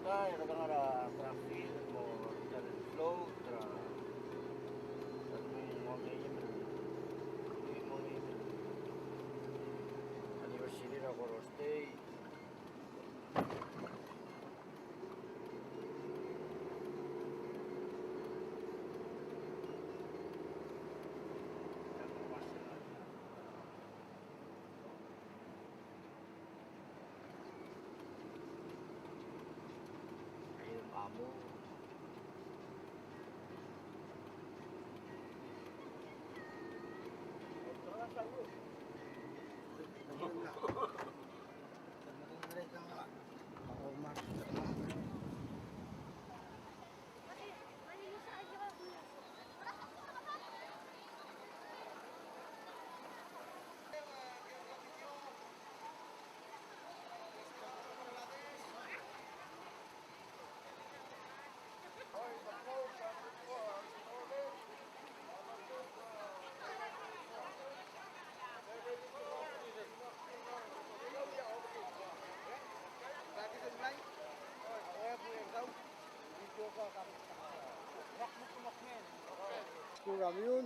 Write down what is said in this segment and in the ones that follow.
era tra film mo tra flow tra anniversary ra ko stay. Amo. Kurang yun.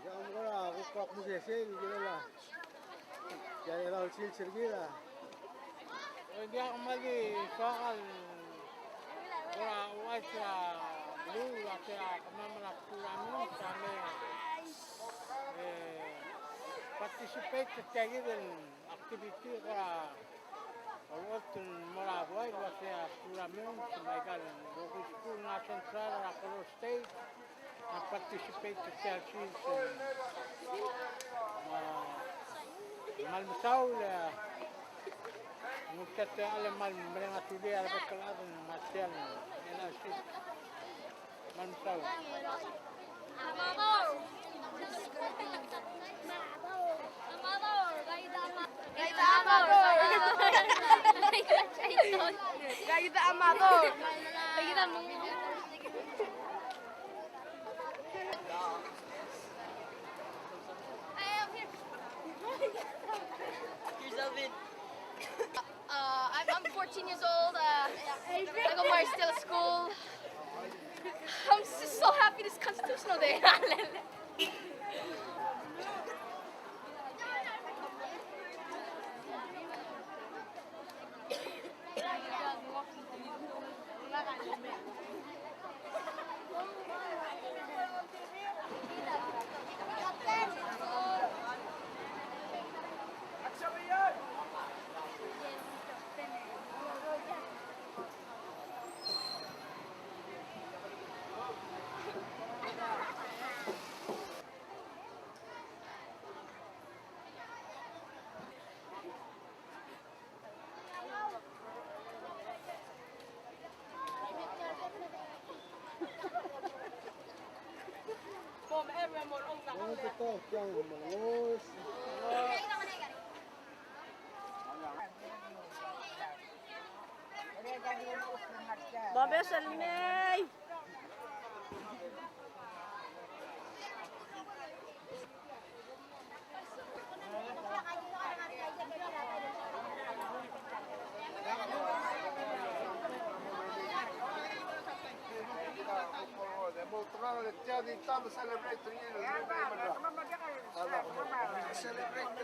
Jangan mula aku kok musesin gitu lah. Jadi lalu silsir gila. Hindi ako mag-sokal. Wala uwas sa lula kaya kamamalakturan mo sa amin. Participate sa kagigil activity kaya Orotun mula buhay wa siya tulamin sa Michael. Local school na Central, Racolo State. Nag-participate sa Chelsea sa Malmasaw. Ngunit alam mga tuloy alabat kalado ng Marcial. Malmasaw. Amador! Amador! Gaida Amador! Gaida Amador! Gaida Here's Alvin. I'm 14 years old. Agomar is still at school. I'm just so happy this Constitutional Day. Ano ito? Yang malus. Babe Salmay! Motorano le tia di tanto celebrate niente. Celebrate.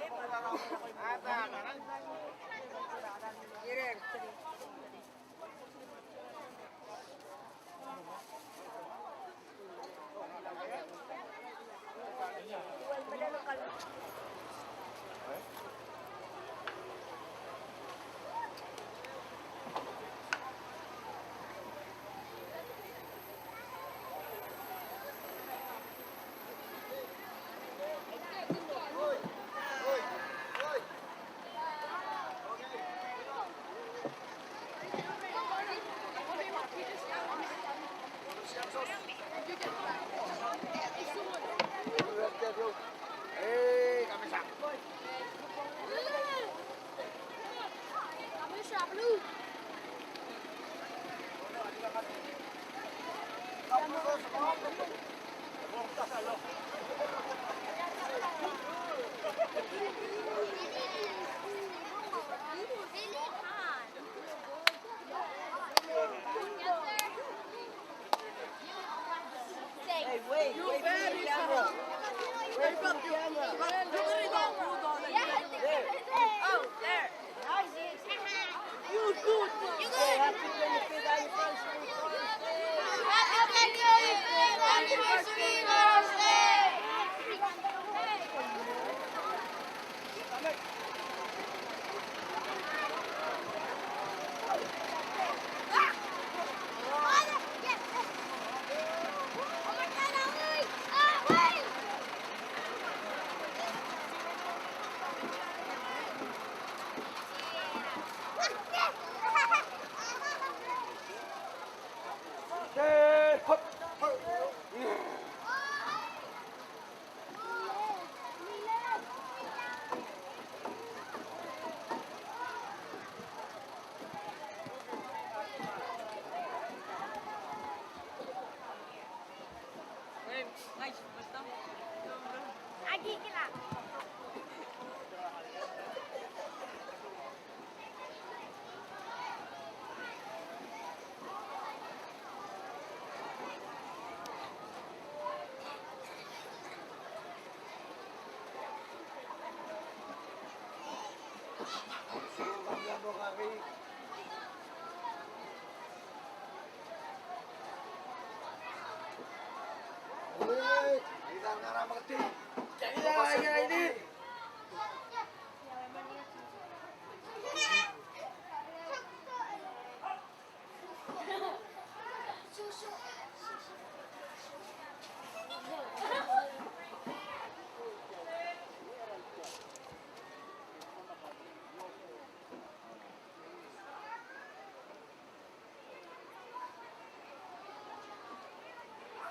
Wait!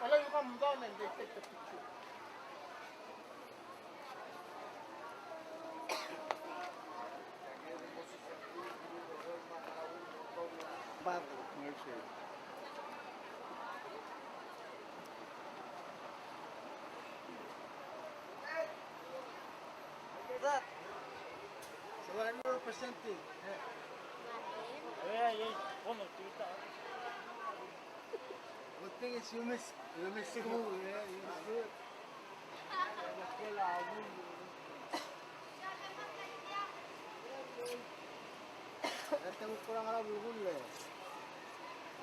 Hello, you come down and they take the picture. Mercy. So what are you representing? Good thing is you miss school, yeah, you miss good. Nanti mo kurang alam bubul le.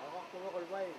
Ako ko kolbay.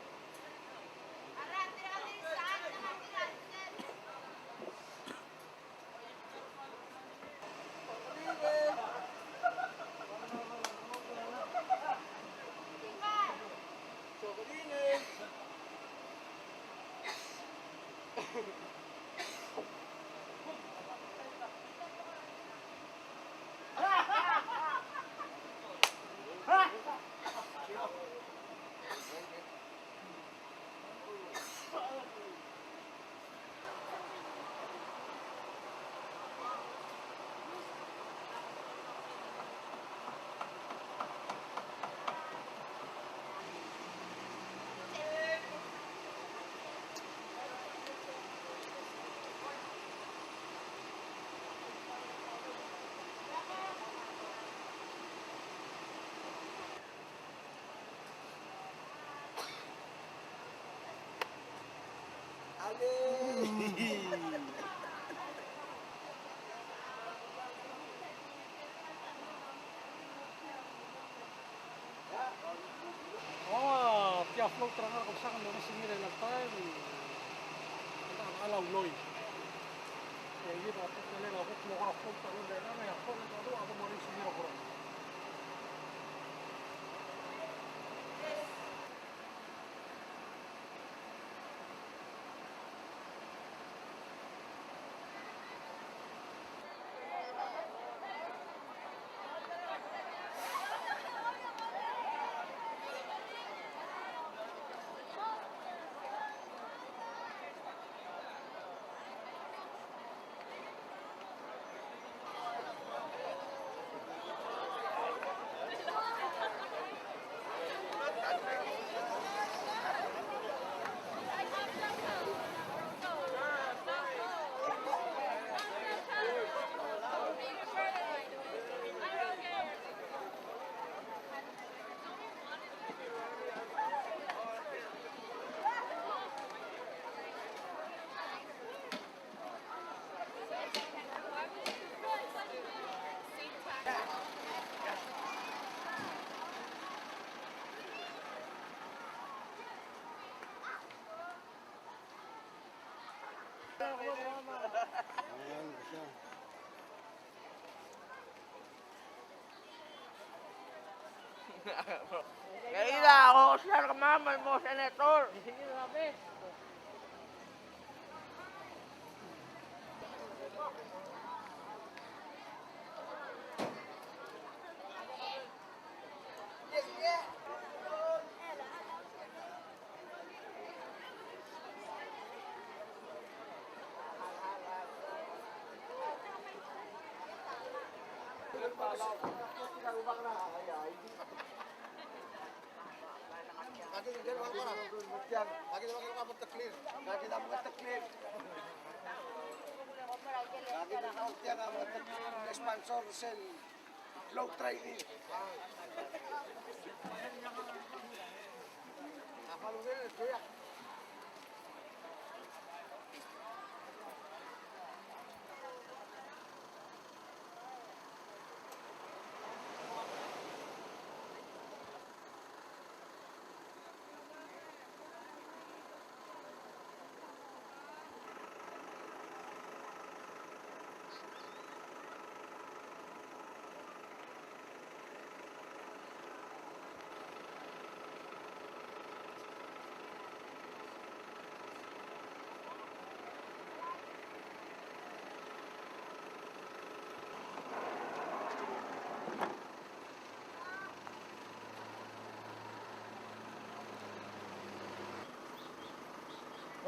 Oh, tiap flow terang kau sang dari sini dari lantai, kita alau loy. Jadi waktu kali aku keluar flow terang dari mana ya flow itu aku mau di sini aku. Ayan, siya. Kaya ako, sir, kamamay mo, senator. Sige, sabi. Sponsor sel low training.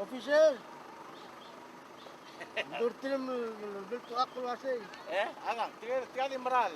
Officer! Durtinim بالتوكل واسي. Eh, agang, tiga di meral.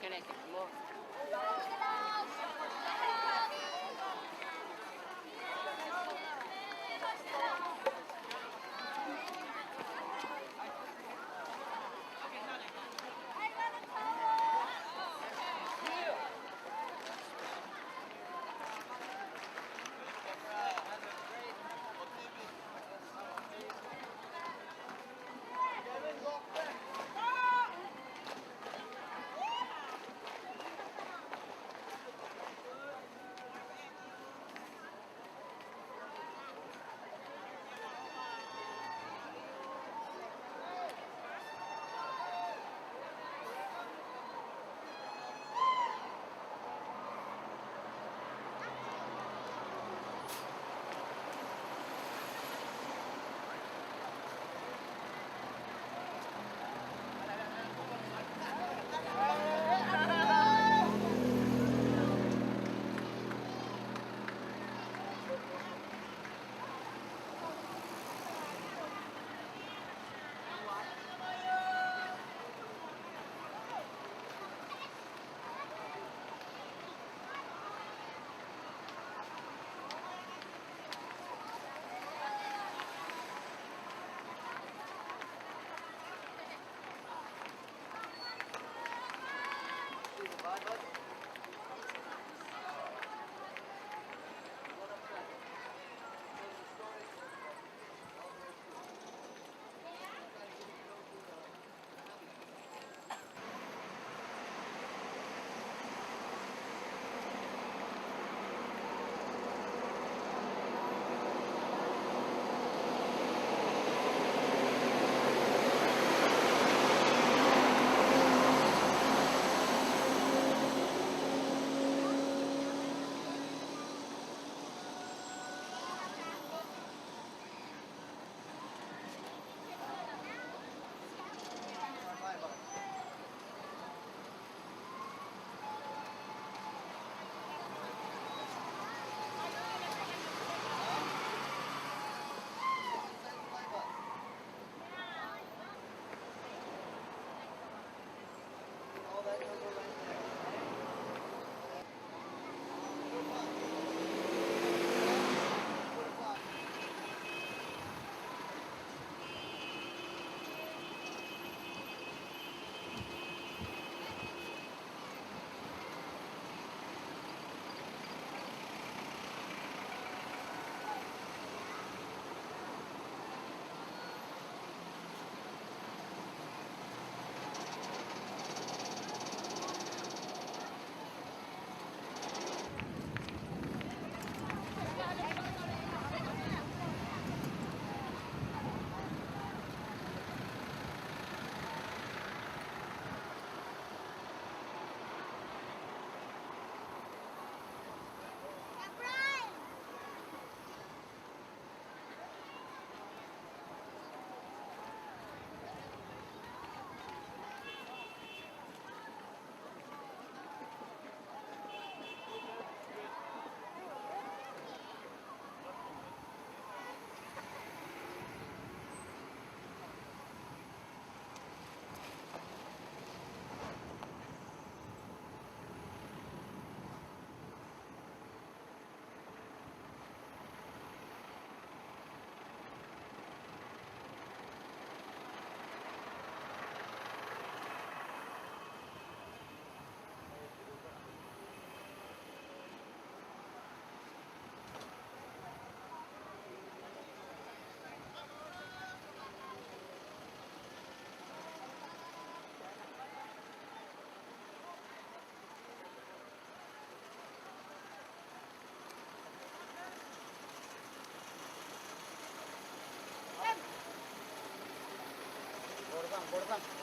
connected more. Corta.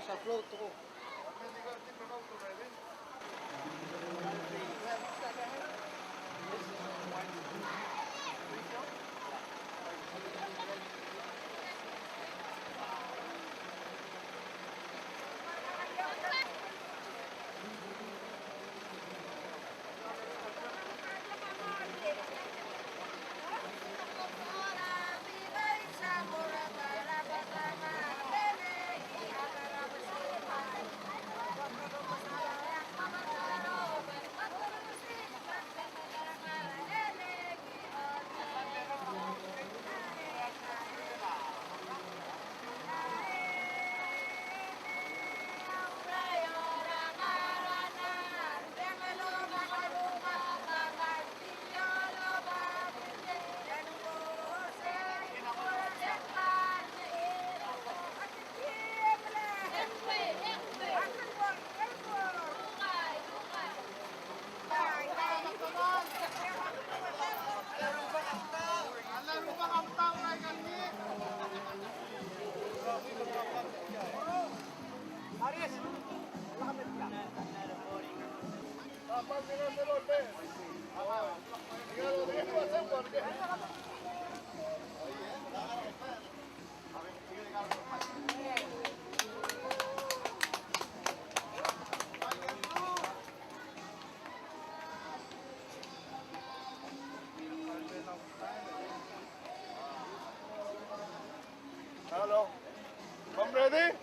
sa float ko. Hello. I'm ready.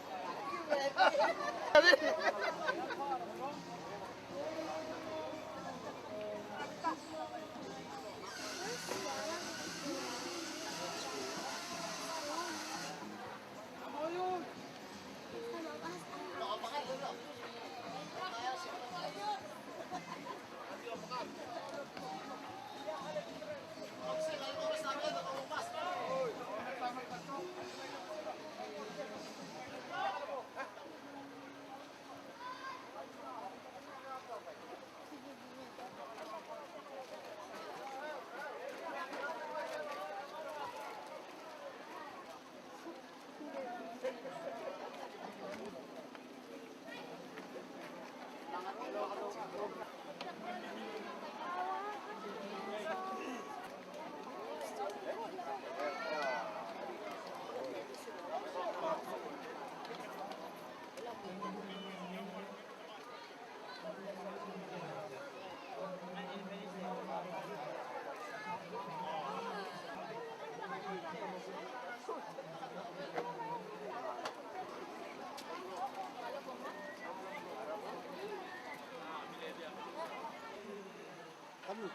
Kami.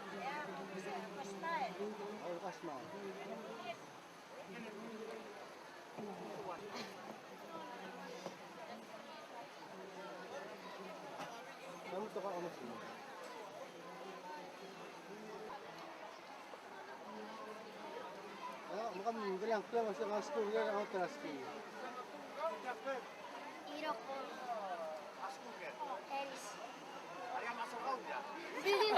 Ay, lepas mau. Kamu tukar kamu sini. Ah, mukhang bilang ko masih ang school yan ang class ko. Iro ko. Eris. Ariya masuk kau ya? Hey!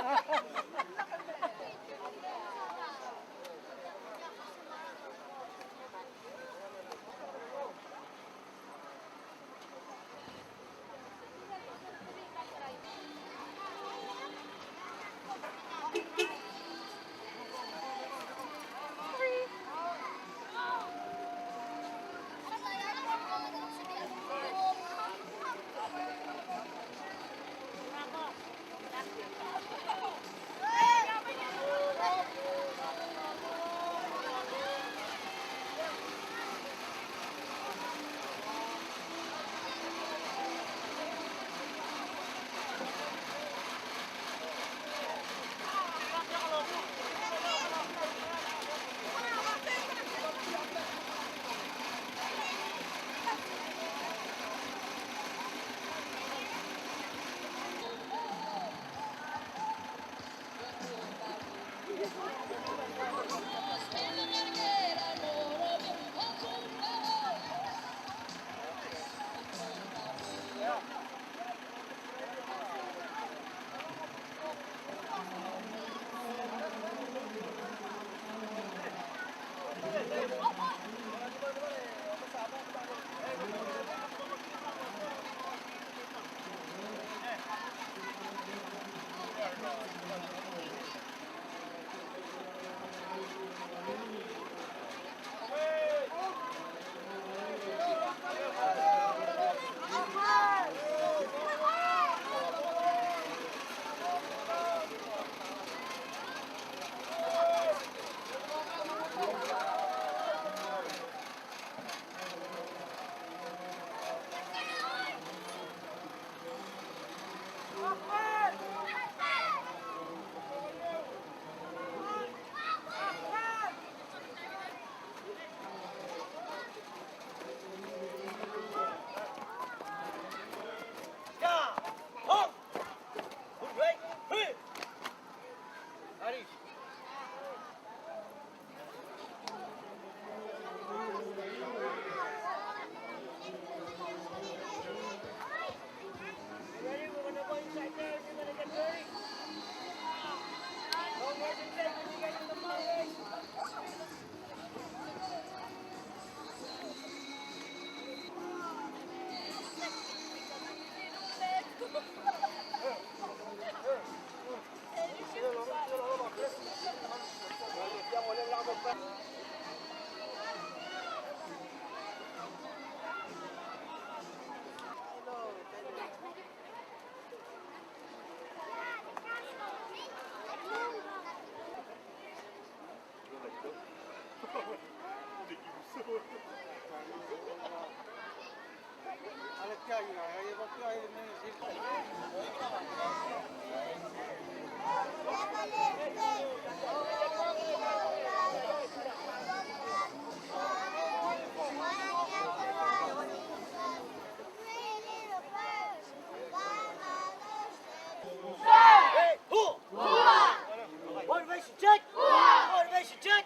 Motivation check. Motivation check.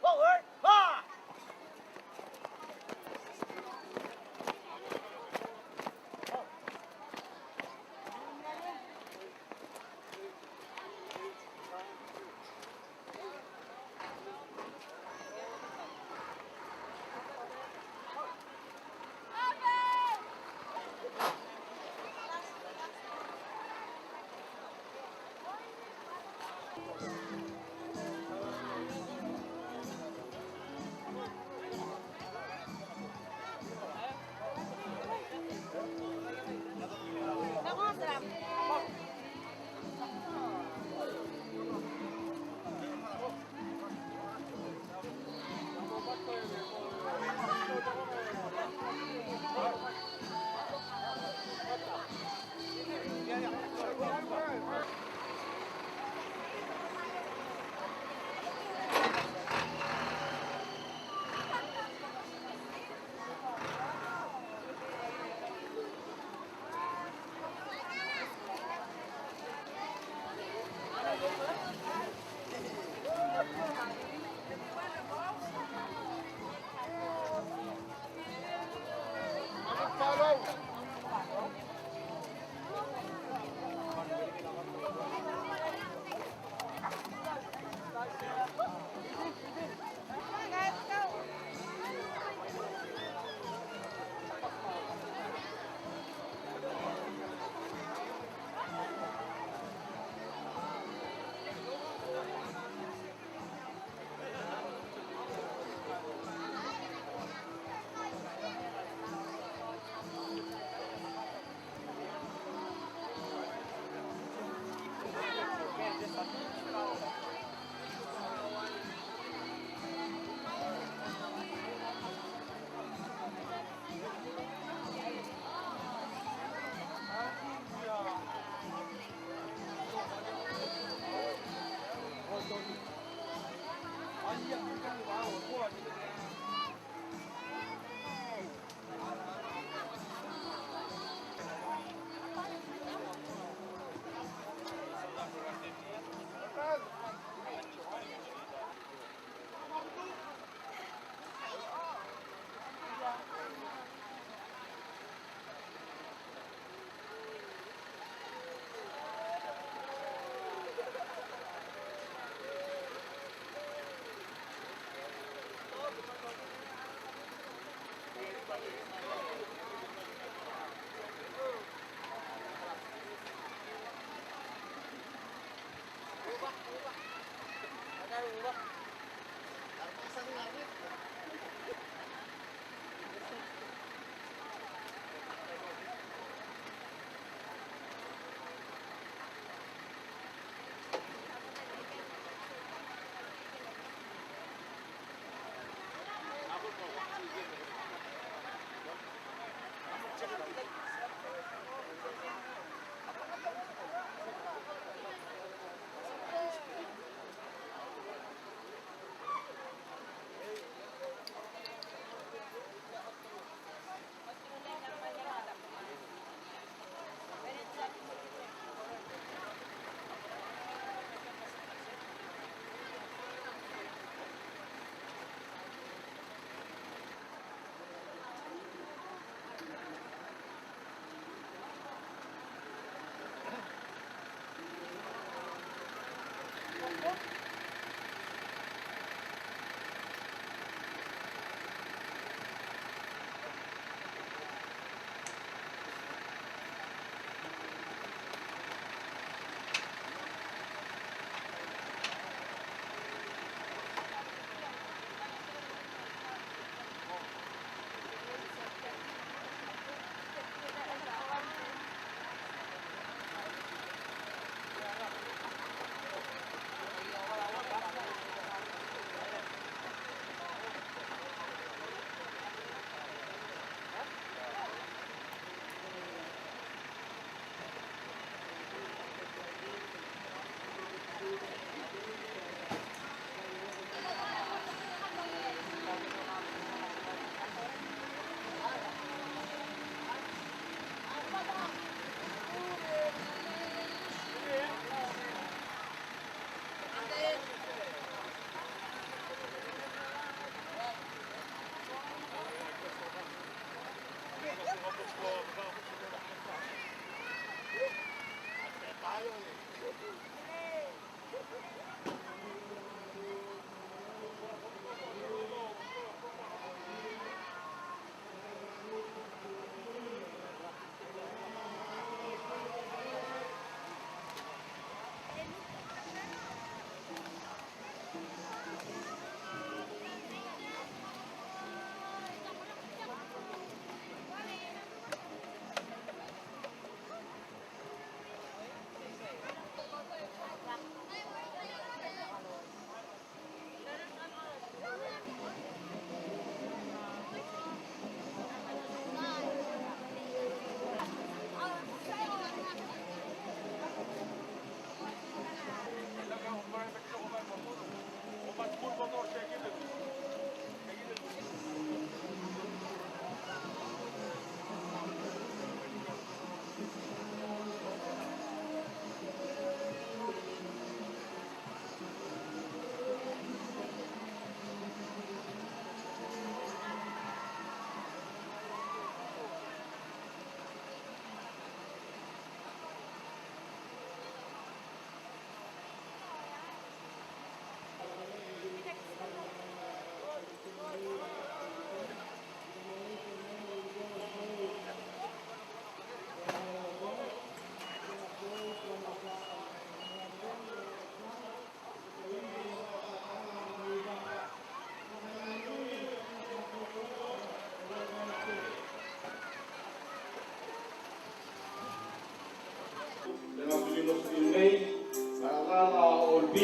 Forward.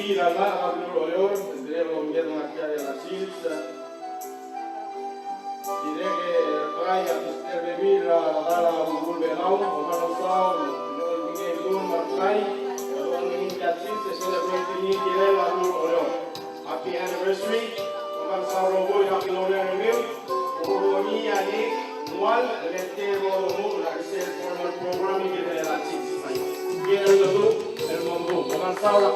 bebida la olor, tendremos lo mismo aquí en la silsa. Diré que traiga esta bebida a la bulbenau, como lo saben, no olviden el martray, el domingo que asiste celebrating que la olor. Happy anniversary, como lo saben, happy anniversary. Colonia ni nual letero mu la ser formal programming que la silsa. Quiero el mundo, como lo saben,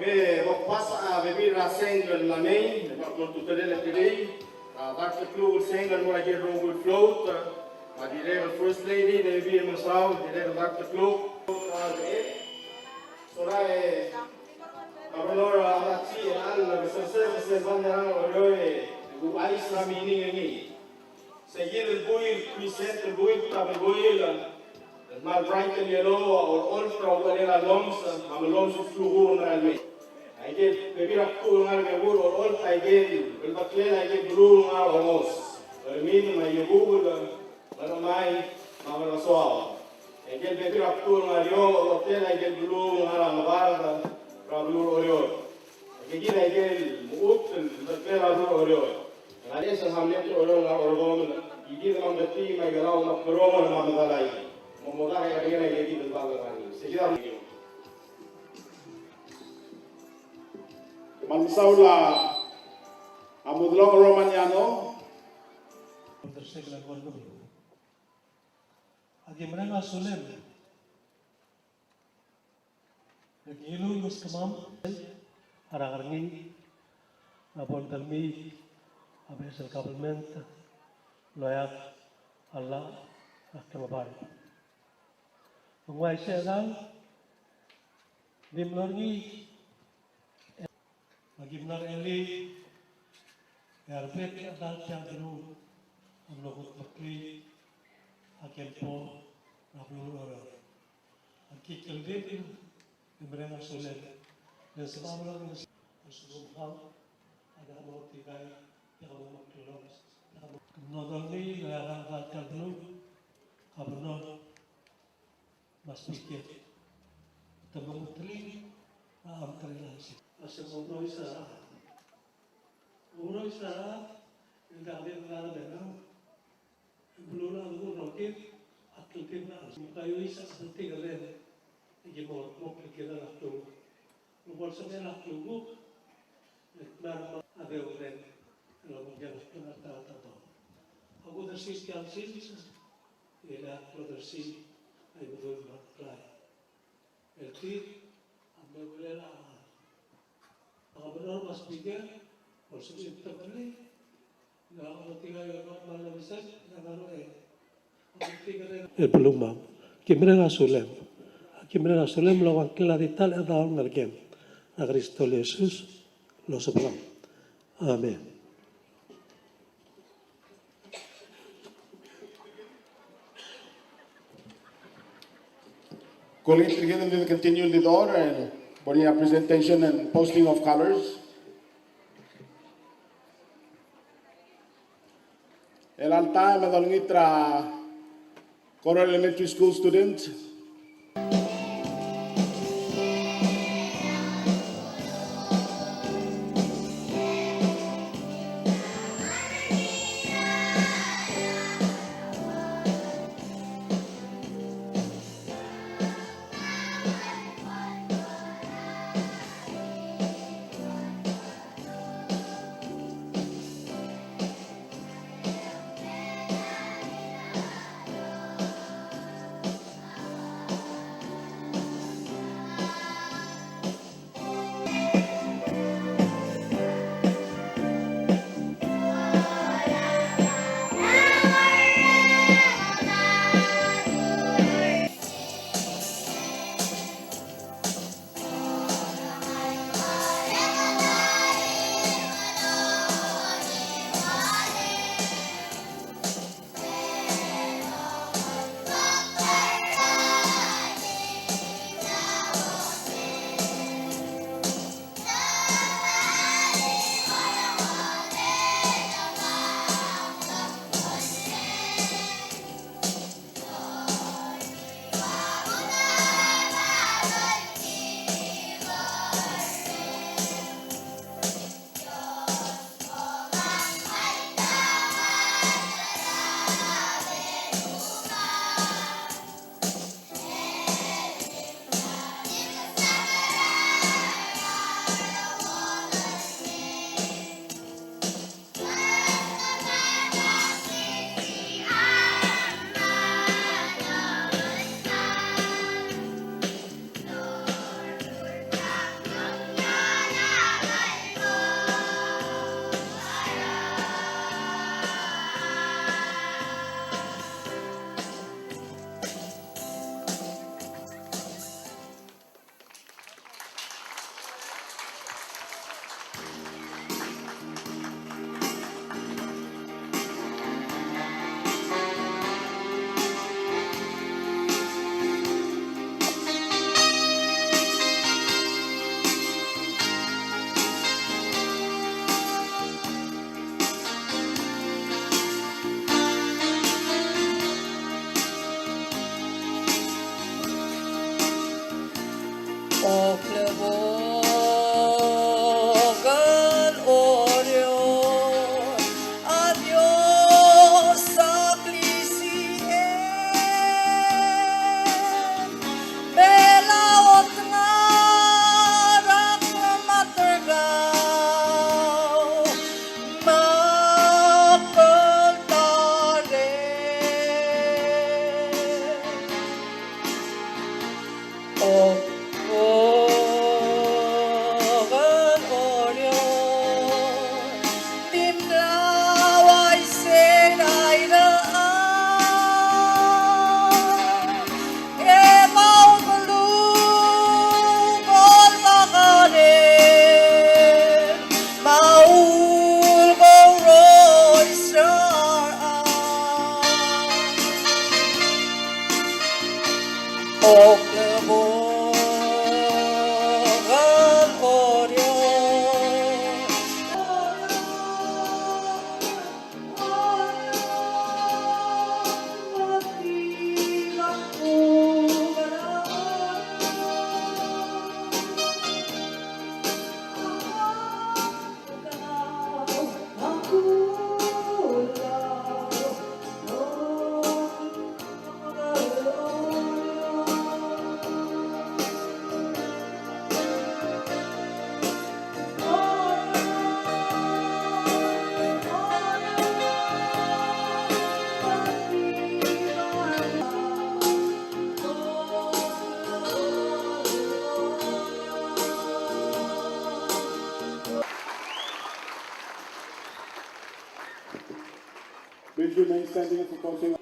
me passa a beber a single la main, por tutte le lei, a Dr. Club single mora che rogo il float, ma direi la first lady deve be masao, direi Dr. Club. Sorai allora la tia alla se vanno roe, ai stramini ni. Seguir el buil, present el buil, tabe buil, mal bright and yellow or ultra or la loms, am loms flugur na alme. I get baby rakul ngal me bur or all I get el bakle I get blue ngal homos. El min ma yugul la mai ma la soa. I get baby rakul ngal yo or hotel I get blue ngal ambarda ra blue oryo. I get mut el bakle la blue oryo. Adesso hamlet oryo ngal orgon idi ngal beti ma galaw ma kromo ma madalai. Mo moda ya gena yedi del bagani. Seguida Mansaula Amudlong Romaniano. Tersekla Gordo. Agi mereka solem. Nagilu mas kamam. Aragarni. Abon dalmi. Abesel kabelment. Loyak Allah akamabari. Mengwai sedang. Dimlorgi. Gimnar Eli, Herbet adal tiadru, amlogut makli, akempo, rablur orang. Aki kelvin, mereka soleh. Dan sebab orang sebelum hal, ada amlot tigai, yang amlot kelong. Nodal ni, lara adal tiadru, kabenor, mas pikir. Tembung teri, am terlasi. Asal umroh Isra, yang dah ada dalam dalam, belum ada roket, akil kita, mukayu Isra seperti kalian, ini mau pikiran aku, mau sebenarnya aku, nak ada orang, kalau mungkin kita tahu, aku tersi kian sih, ia tersi, aku betul betul, erti, ambil boleh lah. Benar mas pikir, masuk itu terkini, nak tinggal yang mana bisa, nak El pelumam, kimera solem lo wakil di tal ada ngergem, a Cristo Jesús lo sebram. Amen. Colleagues, together we will continue the order and body presentation and posting of colors. El altar medalnitra Coral Elementary School student. Oklabogan Orion, adios sa klisien, belaot nga rak matergaw, makaltaren. Oklabogan Orion, limlaway senay daan, emaw tulugol makanin, maul ko roy saraan. Oklabogan Orion, matilang Please remain standing for closing.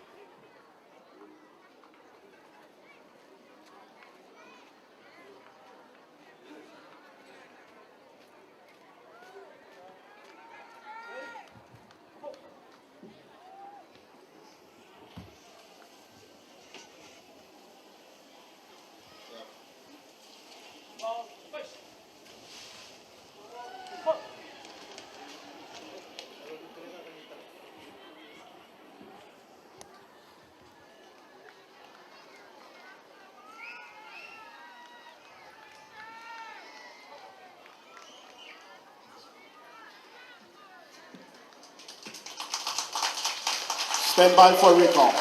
Stand by for recall.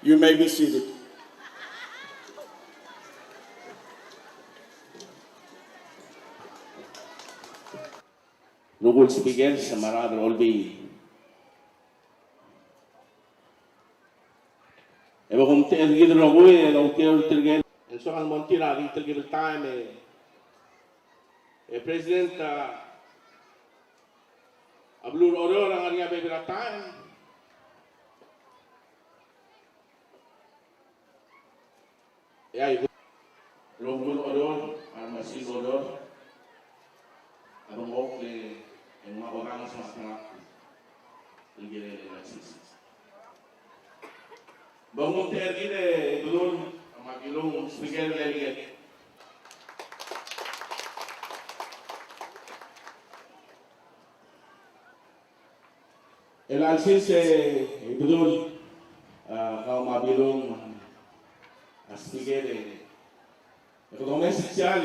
You may be seated. Nugul speaker sa Marada Olbi. Eba kung tergid na ko eh, nung tergid. And so kan monti na di tergid time President Ablur Oro ang ariya bebera time. Longul Oro, Armasil Oro, abang okle, yung mga orang sa mga ligere eleksyon. Bangun tergi de belum magilong speaker lagi. Elalsin se belum kau mabilong speaker de. Ekonomi sosial,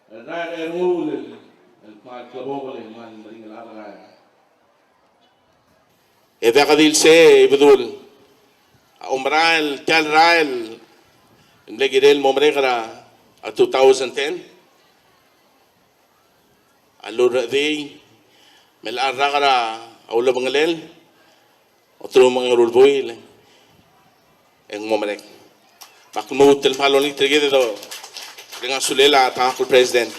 rakyat ermul, mal kelabog le mal maringal apa. Eda kadil se belum. Umrael, Tel Rael, Negirel Momrekara, 2010. Alur Day, Melar Ragara, Aula Bangalel, otro Mangarulboil, en Momrek. Bakmo Tel Paloni Trigado, dengan Sulela, Tankul President.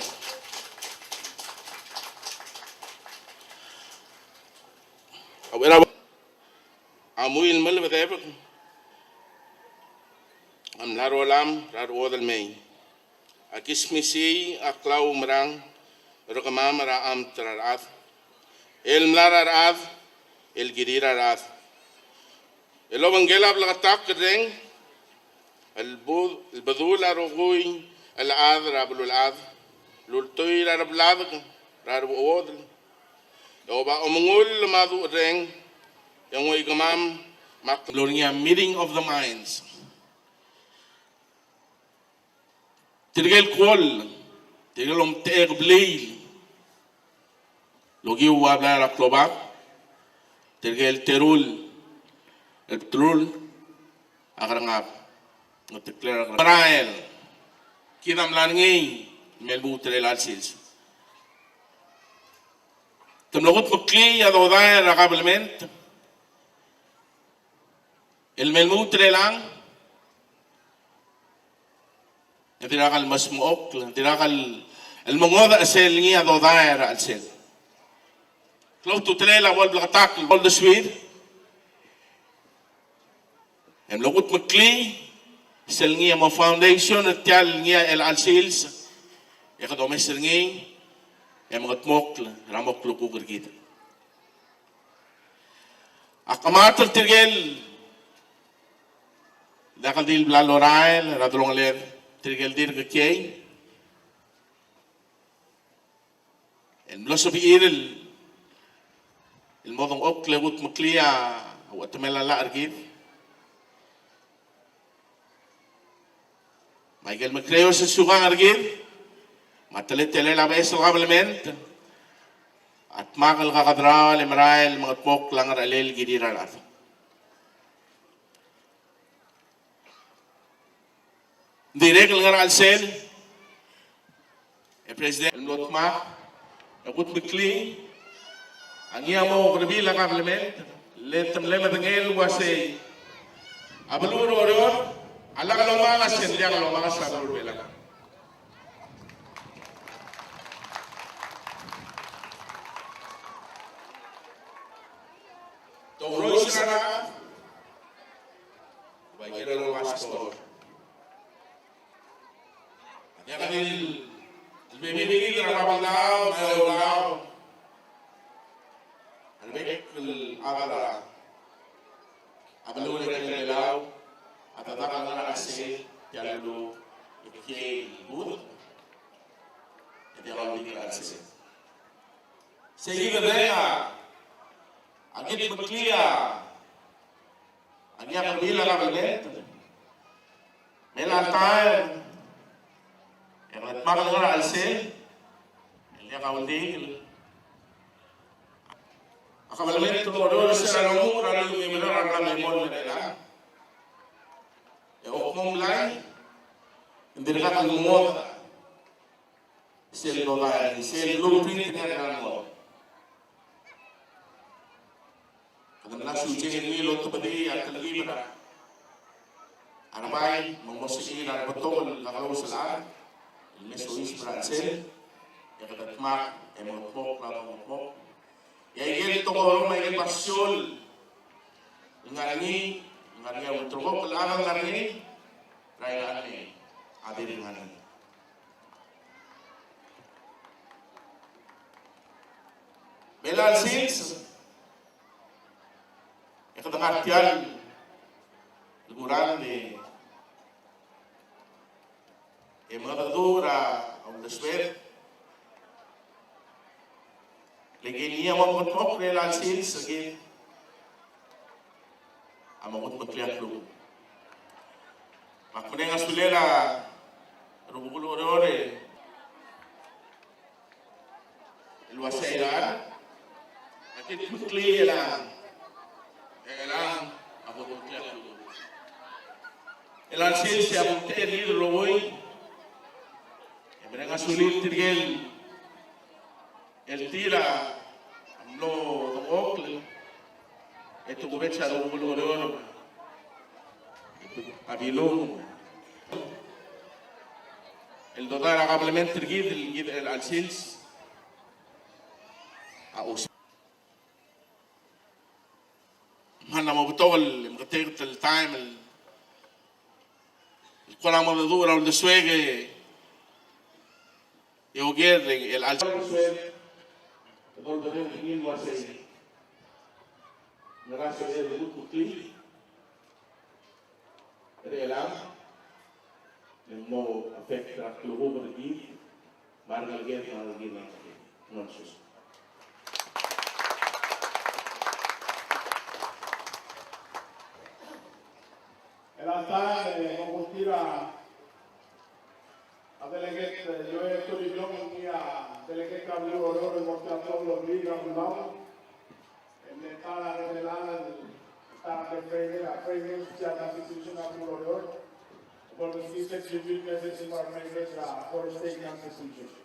Amuil Mel with everything. Am laro alam, laro odal may. Akis misi aklaw merang, rokama mara am terarat. El mlararat, el girirarat. El obangela blakatak kedeng, البذول أروغوي العاذ رابلو العاذ لولتوي رابلاد رابو أود يوبا أمغول ماذو رeng yang way gamam maklunya meeting of the minds tirgel kol tirgel teeg blil logi wabla raklobak tirgel terul terul agarangap ngtekler Israel kinam langi melbu tirel alsils temlogut mukli adodaer ragablement الملموت للان انتراق المسموق انتراق المغوضة السيلية ذو ضائر السيل لو تتليل أول بلغتاك البولد سويد الملغوت مكلي سيلية مو فاونديشن التالية الالسيلز يخدو مسرني يمغت موكل راموكلو كوكر جيدا أقامات الترجل dakal dil bla lorael radolong ler trigel dir ke kei en bloso bi el modong ok legut muklia wa temela la argid Michael Macreo se sugan argid matale tele la bes probablement at magal kakadra le marael mga pok langar alel gidirar Direct dengan alsel, Presiden Lotma, akut bekli, angia mau berbila parlemen, letem lema dengel wase, abelur orior, ala kalau mangas sendiang kalau mangas sabur bela. Toro isara, baik kalau maskor. Ya kan el bebé trabajado, mayorado, el bebé agara, abelu el lado, atatakan la ase, ya lo que bud, ya lo que ase. Seguido de aquí beklia, aquí abela la baleta, melantar. Yang makan orang alsel, yang kau tinggal. Aku balik itu orang selalu orang yang benar orang lemon mereka. Ya oknum lain, dirikan ngomong, sel dolar, sel blueprint ini kan ngomong. Karena suci ini lo tu beri akan lagi benar. Arabai mengusiki dan betul kalau salah. Mesois Francel, yang ketatmak, yang mengopok, yang ingin tolong mengenai passion, ngani yang terobok kelarang ngani, raya ngani, ada di ngani. Belal sins, yang kedengaran leburan di Emadura on the sweat. Leginia mo mo relal sins again. Amamot magkliat lu. Makune nga sulela rubulo ore. Ilwasailan. Akit mukli elang. Elang amamot magkliat lu. Elang sins ya mo teri loy. Mereka sulit tirgel el tira amlo tokol itu gue cara ulur abilum el dotar agablemente tirgil el alsils aus mana mau betul mengetahui el time el kolam mau dura el deswegue Yo quiero el alzar todo el mundo lo hace. Gracias a Dios, muy cumplido. Regalamos no affect the club of the game. Margal get margal give non sus. En alta compartira a delegate yo estoy diploma a delegate Gabriel Oro en Mortato lo liga un en la revelada está de frente a frente ya la institución a Oro por los que se civil message para la for state institution.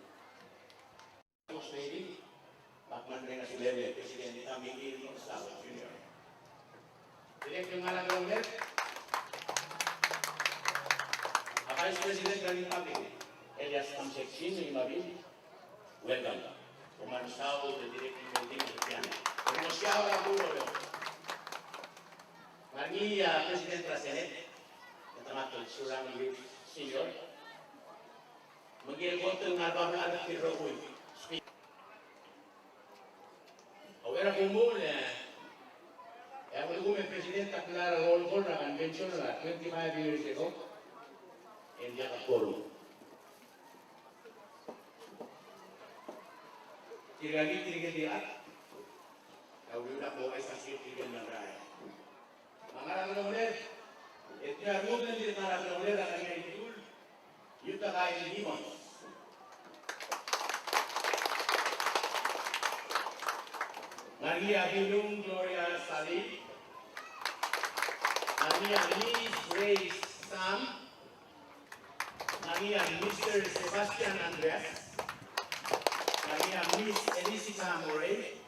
Bakman dengan Sulawesi Presiden kami ini Sahabat Junior. Direktur Ngalang Romer, Vice President dari kami, Elias Kamseksin Imabil, welcome. Pemanstau dari Direktur Meeting Sekian. Promosi awal dulu. Bagi Presiden Prasenet, teman-teman surang senior, menggil konten ngabah ada firroi. Ahora como el presidente aclara la convención 25 years ago en Yacaporo. Tiragi dia, ahora po ay sakit tigil ng raya. Mga ramoner, ito na ruben din na ramoner ang ngayon yuta kain limon. Maria Bilung Gloria Salih, Maria Liz Grace Sam, Maria Mr. Sebastian Andreas, Maria Miss Elisita Morey,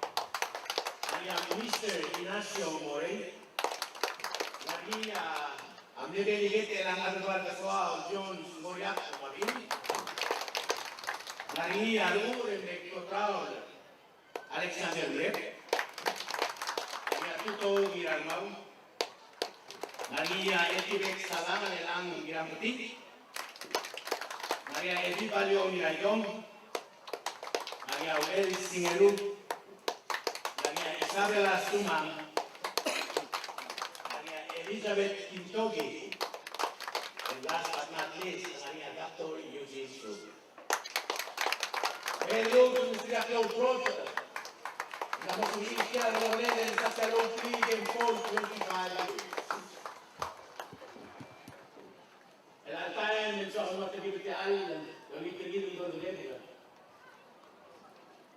Maria Mr. Ignacio Morey, Maria Delegate ng Arbal Kaswao John Moriak Mabin, Maria Lure Mektotraol Alexander Rep, Tuto Giralmau, Maria Etibek Salama Elang Giramuti, Maria Edibalio Mirayong, Maria Uel Singeru, Maria Isabela Sumang, Maria Elizabeth Kintogi, and last but not least, Maria Dr. Eugene Shubi. Hello to Mr. Claude Proctor. La posibilità di volere il sacerdote in forza di Italia. E la time in ciò che ti dice al lo li chiedi di godere.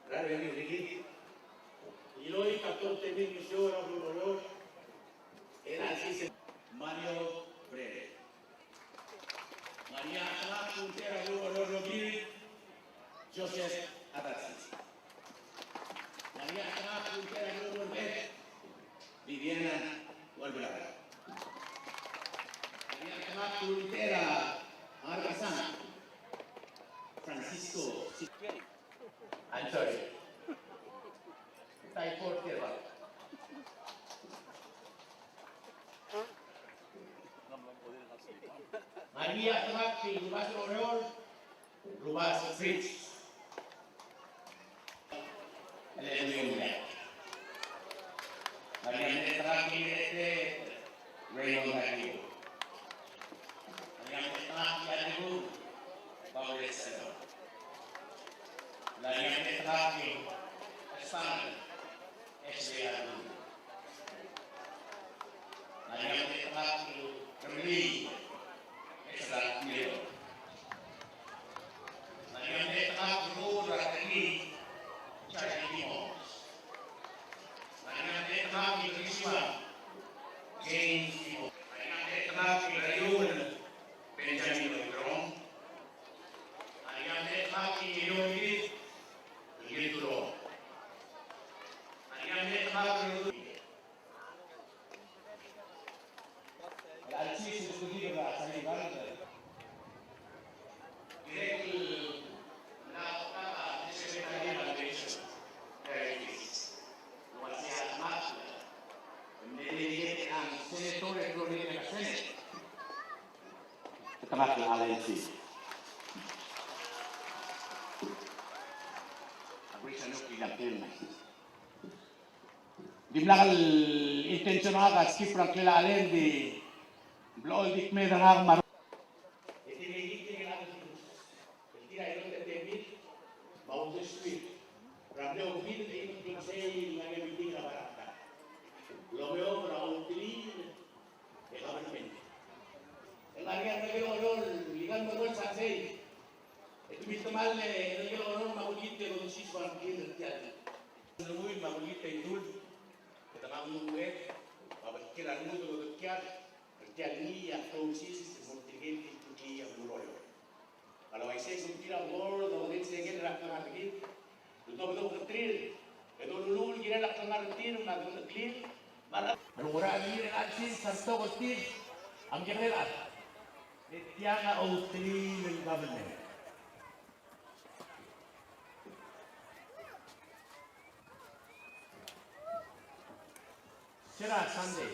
Rare mi richiedi. Io i 14.000 missioni a loro era así Mario Brere. Maria Ana Puntera loro Joseph Adatsi. Maria Ana Puntera loro Viviana Walbara. Maria Ana Puntera Argasan. Francisco. I'm sorry. Typhoid Terra. Maria Tamapi, Rubas Honor, Rubas Fritz. Maria Tamapi, Raymond Matthew. Maria Tamapi, Paul Senor. Maria Tamapi, Espan, SBA. Maria Tamapi, Kerli. Extra Milo. Maria Tamapi, Ratani, Chai Limos. Maria Tamapi, Risma, James Limos. Maria Tamapi, Rayun, Benjamin Grom. Maria Tamapi, Yogit, Gitro. Maria Tamapi, al CIS discutido la sanidad. La octava secretaría de la Dirección Universidad Más, delegate ang senatore Gloria ng Senate. Katamat ng LNC. Agree sa nukilang film. Di lang intention nga ka skip lang kilala di Blood dik may darang maro. Iti mal ne el orang magulit de los sis van que el tial. Numuin magulit ay dul. Kita mamuet, babakiran mo do tial. El tial ni ya tosis se mortigel ki ya buroyo. Kalau ay say kung tira bor do din se gen rak na gid. Do tril. Edo lulul gira lak na tir mag clear. Para alura ni al sin santo gotir. Am general. Tianga o tril government. Sira Sunday.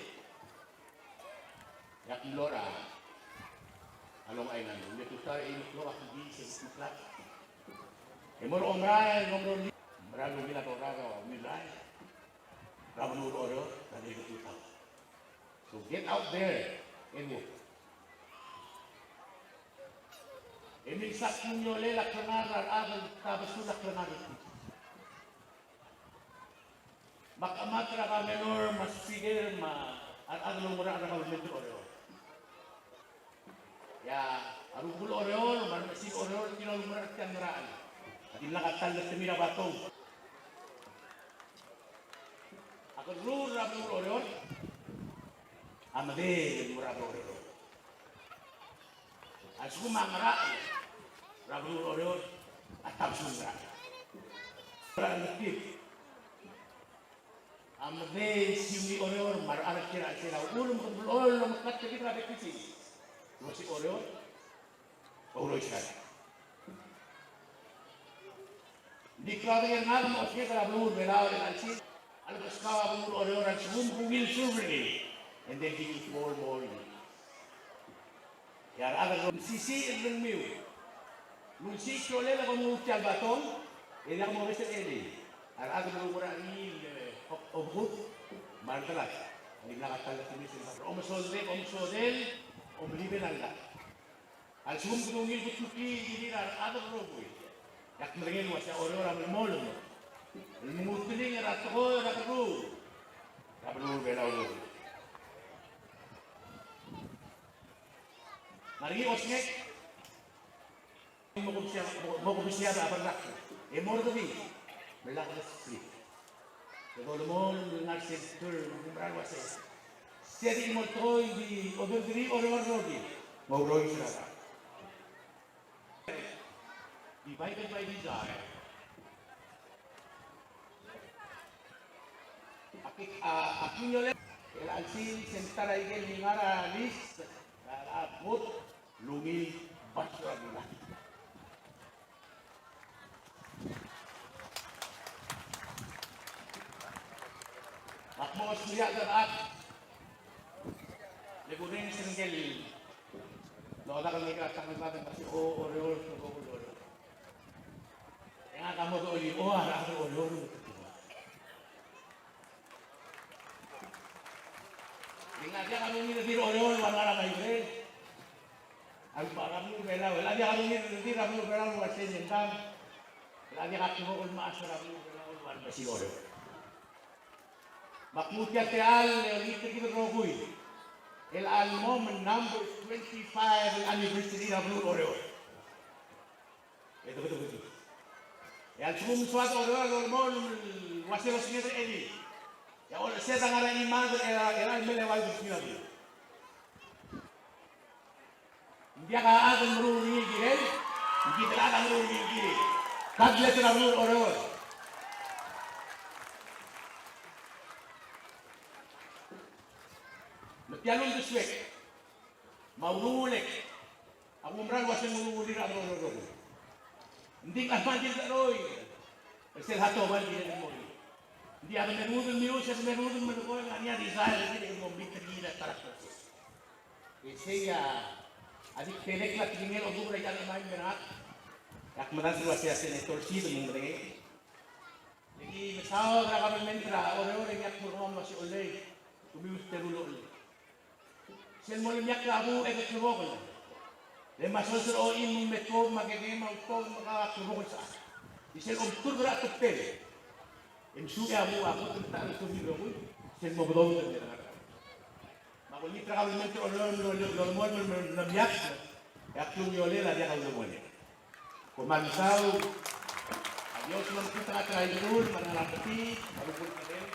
Yak Lora. Along island. Ulit utar ay Lora kigi sa isla. Emor omray, ngomro li. Maralo mila to raga milay. Rabnu oro, tadi kita. So get out there and work. Emil sakunyo le la kanara agal tabasula kanara. Makamatra ka menor mas sigil ma ang lumura ka medyo oro. Ya, arugul oro, man masig oro tino lumura kan maraan. Adin lakatal na semira bato. Ako rur rabul oro. Amade lumura oro. Asku mangra rabul oro atap sungra. Praktik amade siumi oro mar ara kira kira ulum kubul makat kita bekisi. Masih oro oro isya. Di klub yang ngalam oke rabul belawar alsi al kaskawa bul oro al sum bugil survey and then give it more. Yar agar sisi el miu. Mulsi chole la con muchal baton e la mo vese ele. Ar agar lumura ni obhut martalat. Ni la katal ni sin om sodel om libe lalla. Al sum gungil butuki ni ar agar rogo. Yak mringen wasa ora mol. Mutli ni ratho rakru. Rablu belawo. Mari osnek mo komisiya ba abarnak e mor ko bi belak na street ko mo ngal sector numero 6 sedi mo toy di odri ororodi mo roy sira divided by desire akinyole el alsin sentara igel ngara list abot lumi basra nila. Akmo surya gerak. Legunin singgel. Lola kami katakan natin kasi oro. Yang kamu tu oli arah oro. Ingat dia kami ni lebih oro warna baik. Al-Baramu bela, lagi kami ni ramu bela wasin jengkam, lagi kami mo ulma asramu bela ulman basioro. Makmutya teal leonite kinrogui, el almom number 25 anniversary ramu oro. Itu betul. Ya sum suat oro almom wasin wasin ini. Ya orang saya tangan iman era melewati bismillah. Dia akan meruri gile, kita akan meruri gile. Kadle terabur orang. Metialun deswek, maululek. Aku merang wasen menguli orang. Hindi apa dia roy. Esel hato bal dia mo. Dia akan merudun menukul hanya di sana dia mau bikin dia karakter. Saya adik pelek lah tinggal obu mereka main berat. Yak madan siya senator si mengre. Jadi misal kami mentra orang yak murong masih oleh kumius terulo. Sel mo yak labu ekot suwok. Le masol sur o in metro magege mau maka suwok sa. Isel tur berat tepel. Imsu abu aku tentang itu di rumah. Sel mo betul dia. Makanya kami menteri orang lo nabiak, yak lu nyole lah dia kalau semuanya. Kumansau, adios lang kita katry doon, manalapati, marupul ka din.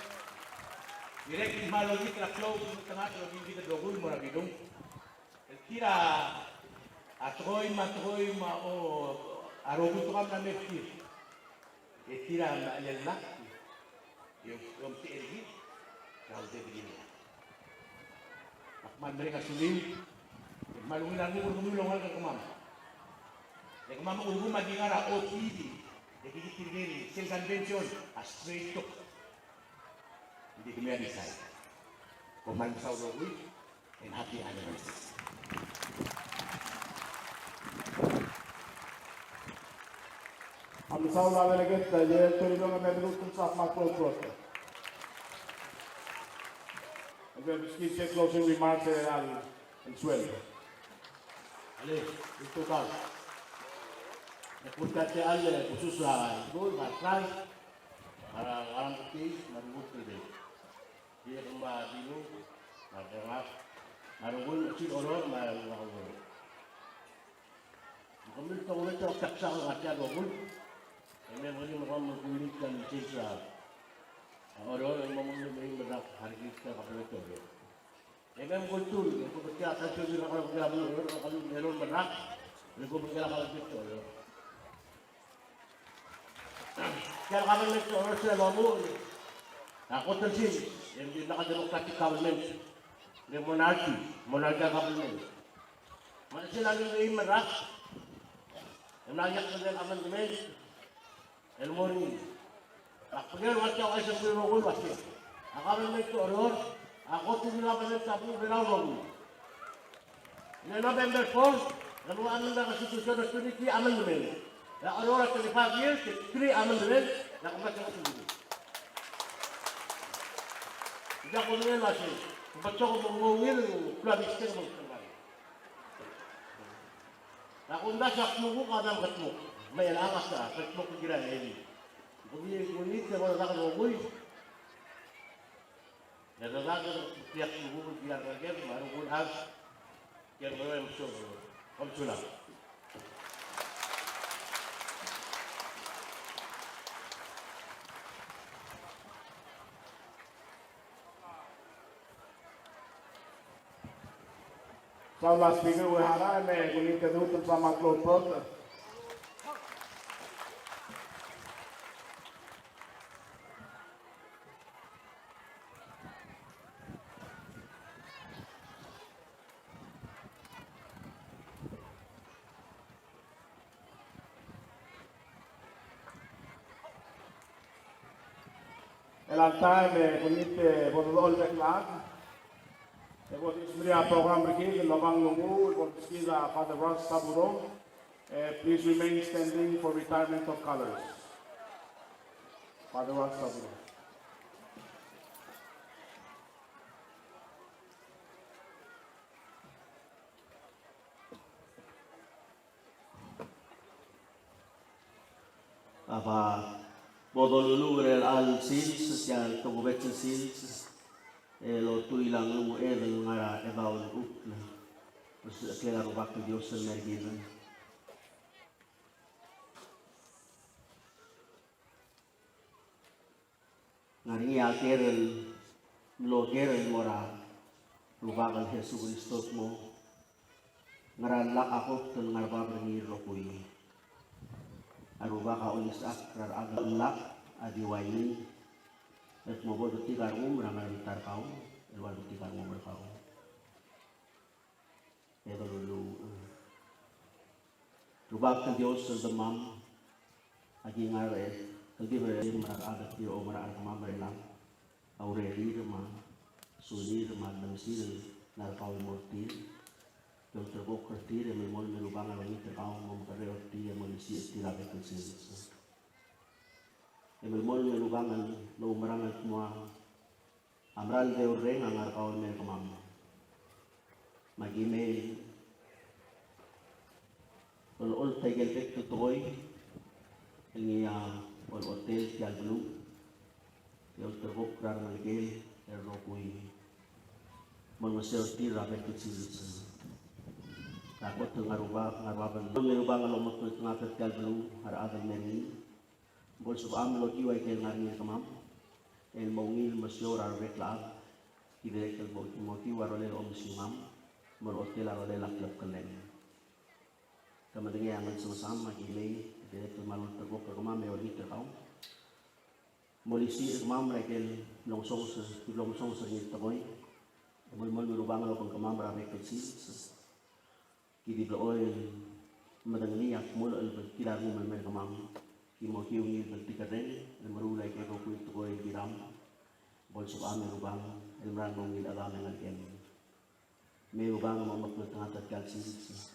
Direct malagi traklaw kung tanga pero hindi ka dogol mo na bidong. Kira atroy mao arogo to kam na mefti. Kira maalala. Yung TLG, kau dia begini. Akman mereka sulit, malungin lang ulung hal kemam. Yang kemam ulung magi ngara OTD, jadi kitirgeri sel convention, straight talk. Hindi kami adisay. Kuman sa ulung and happy anniversary. Am saula delegate Joel Toribong Medrutun sa Macro Prote. Again, skip closing remarks and swell. Ale, itu kau. Napunta si Ale, khusus lah, gol, matras, orang putih, marubut tu. Dia kembali dulu, marah, marubut kecil orang, marubut. Kami tahu mereka tak sah macam marubut. Kami boleh mengulikan cerita. Orang yang mempunyai benak hari kita pada itu. Kami kultur, kami berkata sesuatu yang kalau kita belum kalau belum benak, kami berkata kalau itu. Kalau kami itu orang selalu, aku tersin, yang di negara demokratik government, di monarki government. Masih lagi ini merak, yang naik ke dalam amandemen. Elmoni, aku dia macam ayam berogol pasti. Aku memang itu orang, aku tu bila benda campur berlalu. Ini November 4, lalu amanda konstitusi resmi amendment. Ya orang akan 5 years, 3 amendment, nak macam tu. Jika kau ni masih, baca kau mengumil, keluar miskin mungkin. Aku dah cakap muka kadang ketemu. May alangas ka, kahit mo kira ini. Ngunit sa mga nakalugoy. Nagagagal tiyak subukan tiyak lagi, marungun as. Kaya mga yung konsulat. Sa last speaker, wahara, may kulit ka doon sa Macro Prote. Elantime kunite bodol beklag. Ebot ismria program begin lobang lungu ebot skila Father Ross Saburo. Please remain standing for retirement of colors. Father Ross Saburo. Apa bodolulu al sils yang tungguet sils lo tu ilang lu ngara ebaul ukna terus kira waktu Dios mergina ngari akeren lo geren mora lubagan Jesus Kristus mo ngarala ako tun ngarba berngiro kuy aruba ka ulis akrar agalak adiwaini at mobodo tikar rangal bitar kau elwal tikar berkau itu dulu rubak ke Dios sedemam agi ngare kegi beri merak agat di omra arma berenang aureli remah suli remah damsil nar kau morti yang terbuk kerti yang memol merubah ngalami terkau memperoleh roti yang mengisi istirahat kecil. Yang memol merubah ngal lo merangal semua amral deureng angar kau men kemam. Magime ol tegel pek tutoy ini ol hotel tial belum yang terbuk rar ngalgel erokui mengeserti rakyat kecil. takot ngarubaban merubang alomot ko ngater kal belu har agan meni bol sub am lo kiwai kel ngari kamam el mongil masyor ar rekla kide kel bo moti warole om simam mol hotel arole lak lak kalen kamadenge aman sama-sama gile de kel malon tego ke kamam me oli terau molisi kamam rekel longsong se ni taboy mol merubang lo kamam ra rekel sis kidi bloy madangani yak mul al kilaru man kamam ki mo ki ungi bertikaren meru lai ke ko kuit ko biram bol sub ame rubang elran mongil alam ngal ken me rubang mo mak tengah tatkal si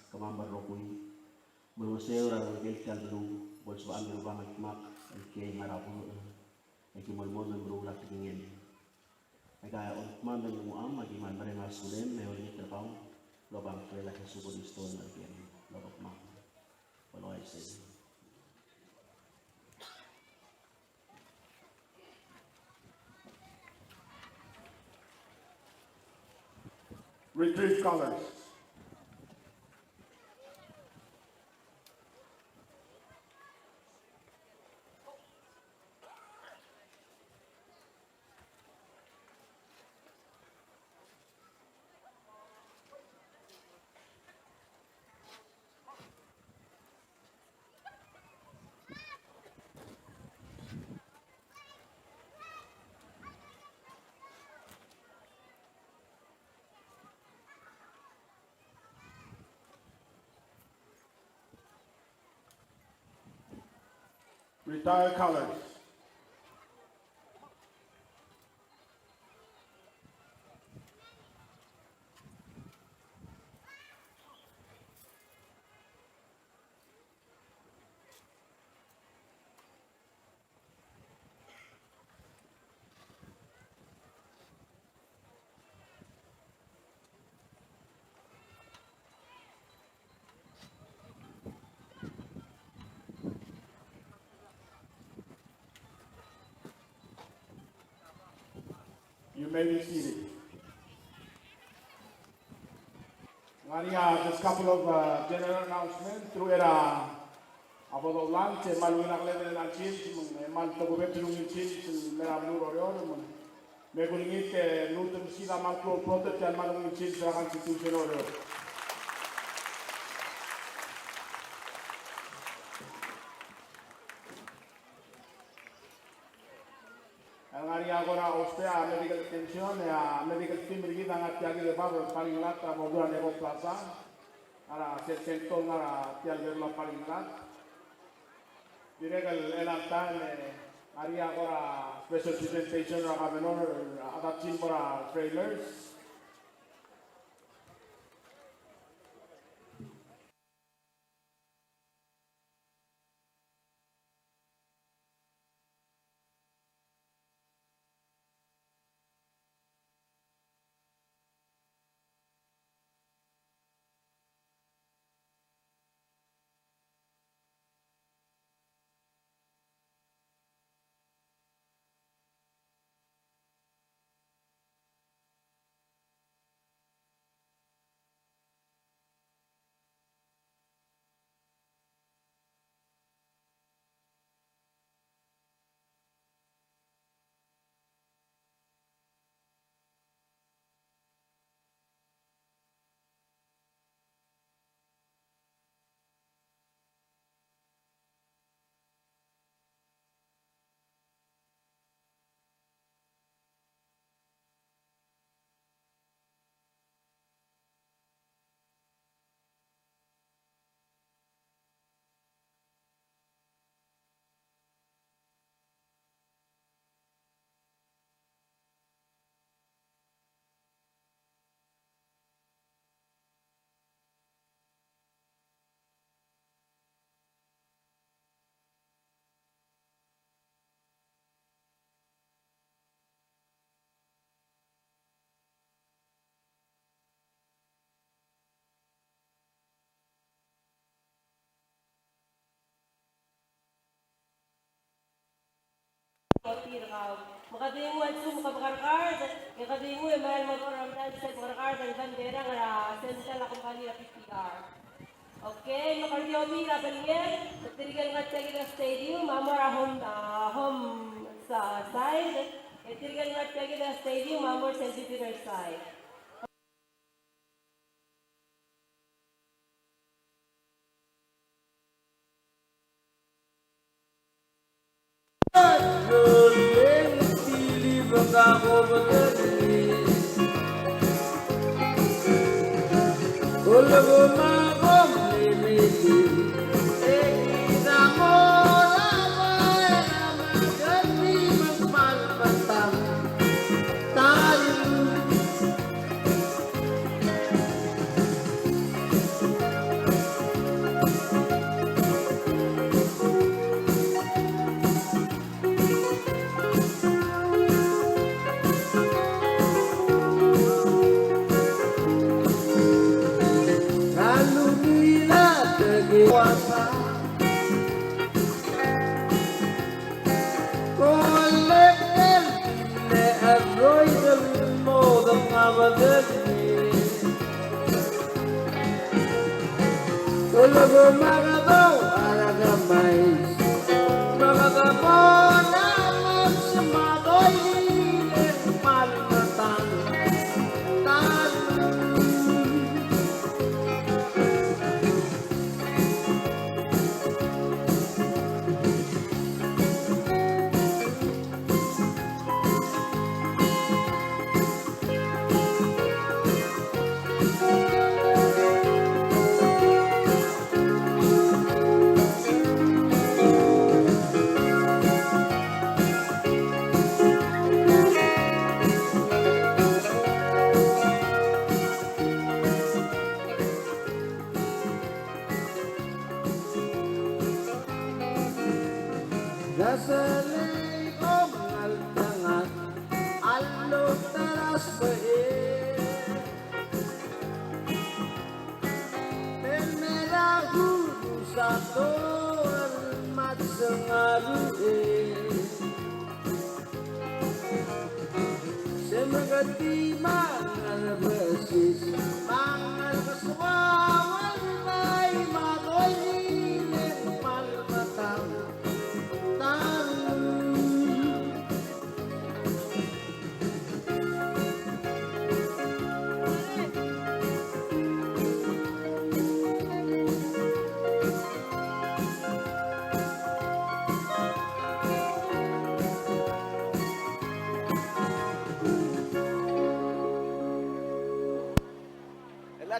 kamam barokui mul seur al gel kal lu bol sub ame rubang mak ke ngarapu ki mol mol meru lak tingin aga on man ben mu am agi man bare ngal sulem me oli terpau lobang pela ke subo di stone again lobak mak kalau I say Retrieve colors. Retire colors. You may be seated. Just a couple of general announcements. Through era about the lunch, maluinak level ng chin, mal tagubet yung chin, merablu orior, megulingit ke nutum sila makro protect yan malung chin sa constitution orior. Agora ostea medical attention medical team rigi dangat tiagi de bab paling lat modulan ego plaza ara sektor ngara tial berla paling lat diregal elantan ari agora special presentation ra gabenor adaptin para trailers Makadingo at sumakabakarkar, makadingo ay mahal mag-oram dahil sa bakarkar ng bandera ng Central Company of PPR. Okay, makaryomi rabalye. Tirigan nga tagi ng stadium, mamora home sa side. Tirigan nga tagi ng stadium, mamor sa Jupiter side.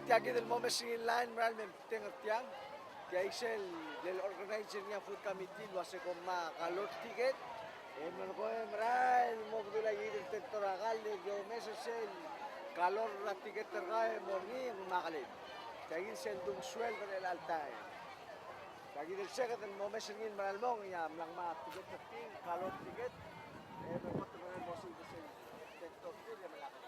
Tiagi del Momes Singing Line, Maral Memteng Tiang, Tiaisel del Organizer niya Food Committee, wase ko makalot ticket, meron ko Maral, mo ko lagi del Tektorakal, yo mesesel, kalor na ticket terkay, morning, makalit. Tiagi sel dung swel ko del Altay. Tiagi del Secret del Momes Singing Maral Mong, yam lang mga ticket na ting, kalor ticket, meron ko tumagal mo sel Tektor ticket, ya malaki.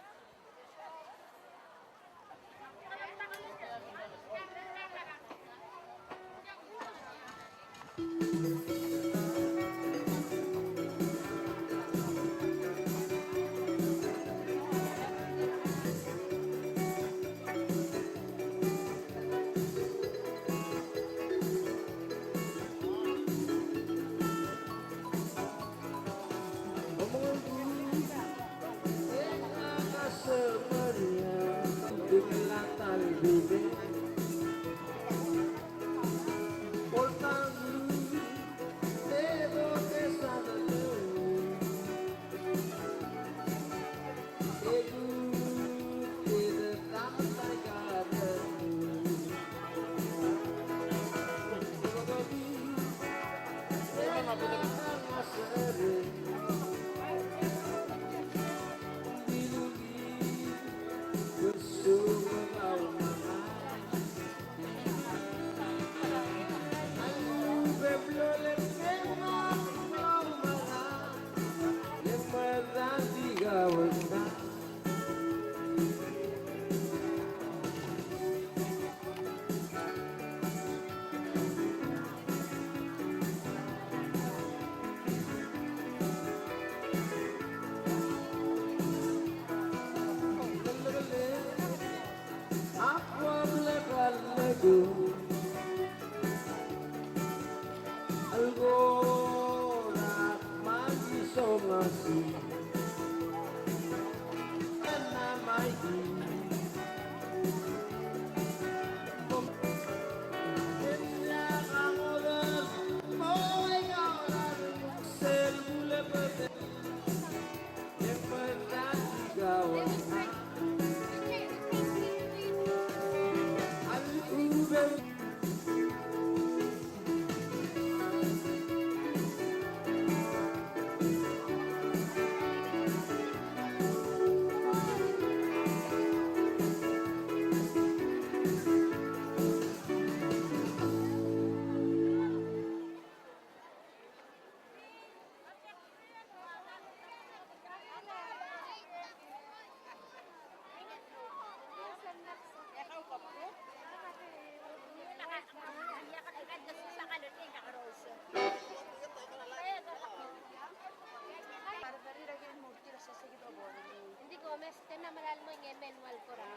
Kaya na malal mo yung manual ko ra.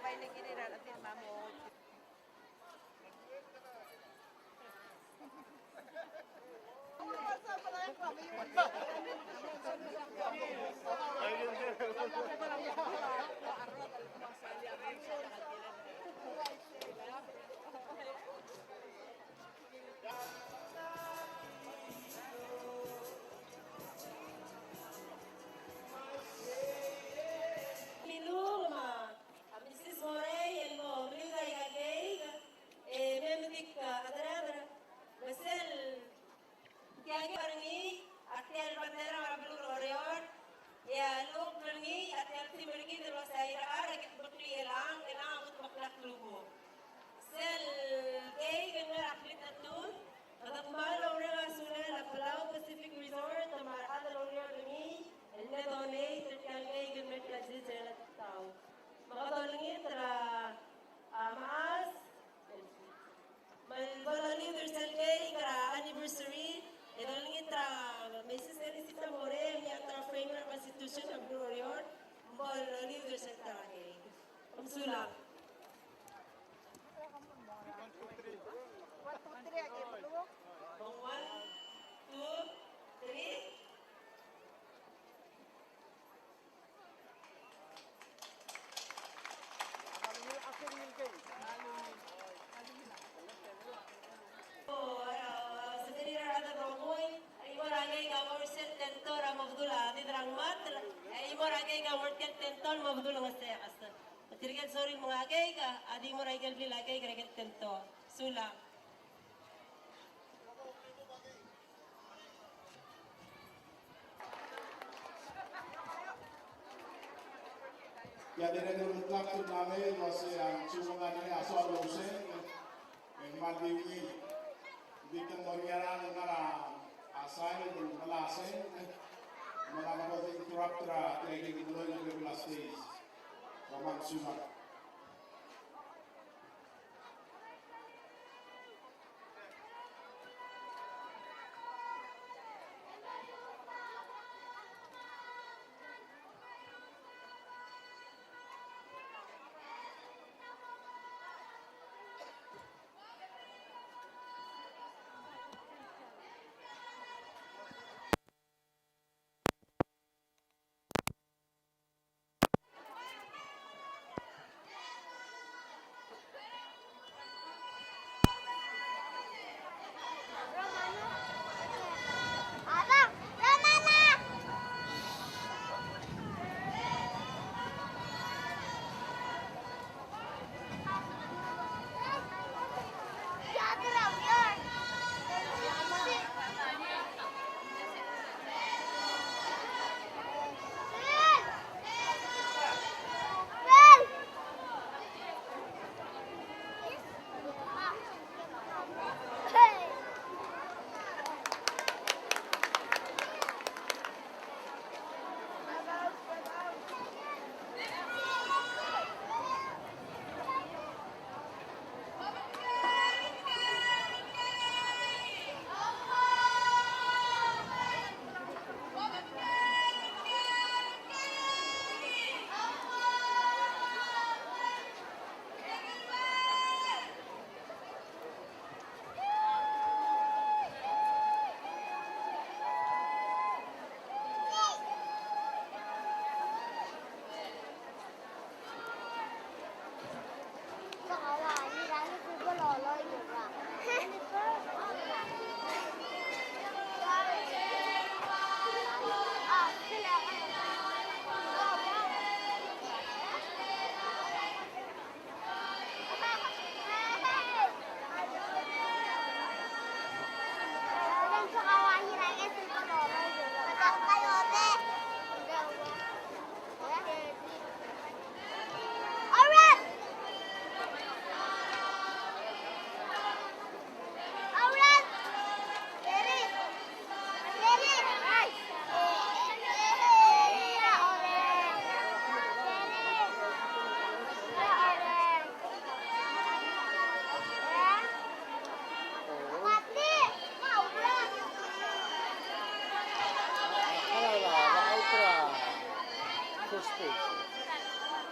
Pwede giniran at yung mamo. Miluma, Mrs. Morey, and mo, Blugay Agay, Memedik Adara, Basel, Tiagi Barangi, Atiel Bandera, Mablu Orion, Ya, Luk Barangi, Atiel Tibergi, the Rosaira, Arak, Butri Elang, and Amut Maklak Lugo. Sel Gay, and Applitatun, the Malo River Sunel, a Palau Pacific Resort, the Marada Lori, and the donate the Tiangay, and make a decision at the town. Makatulungin tara maas, malbalali thersel kay kara anniversary, idolungin tara Mrs. Elisita More, niya tara framework of constitution of Glorior, malbalali thersel tara kay. Kamsulang. Kung 1, 2, 3. Sorry mga agay ka, adi mo ray galbi lagay ka tento. Sula. Ya director utlak namin was ang sumungan niya aso alusin ang madiwi di kan moriaran ngara asal ng malasen mga mga interruptra training dulo ng regular stage pamang sumat.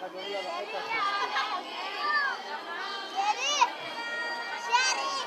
Kanulla na kita sa stage.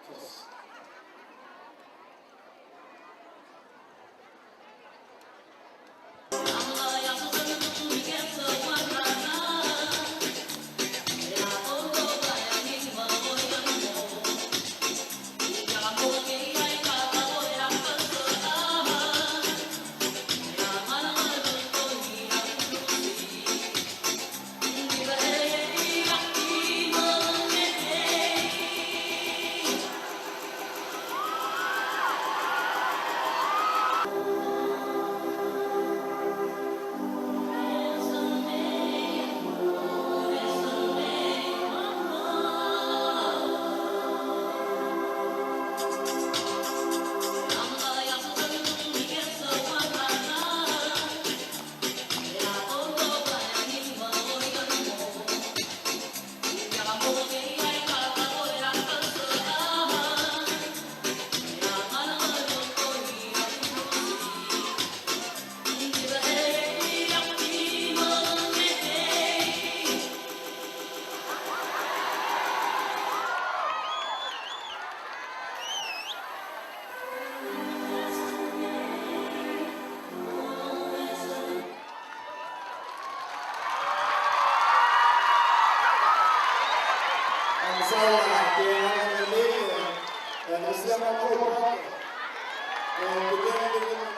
And so, the Muslim and beginning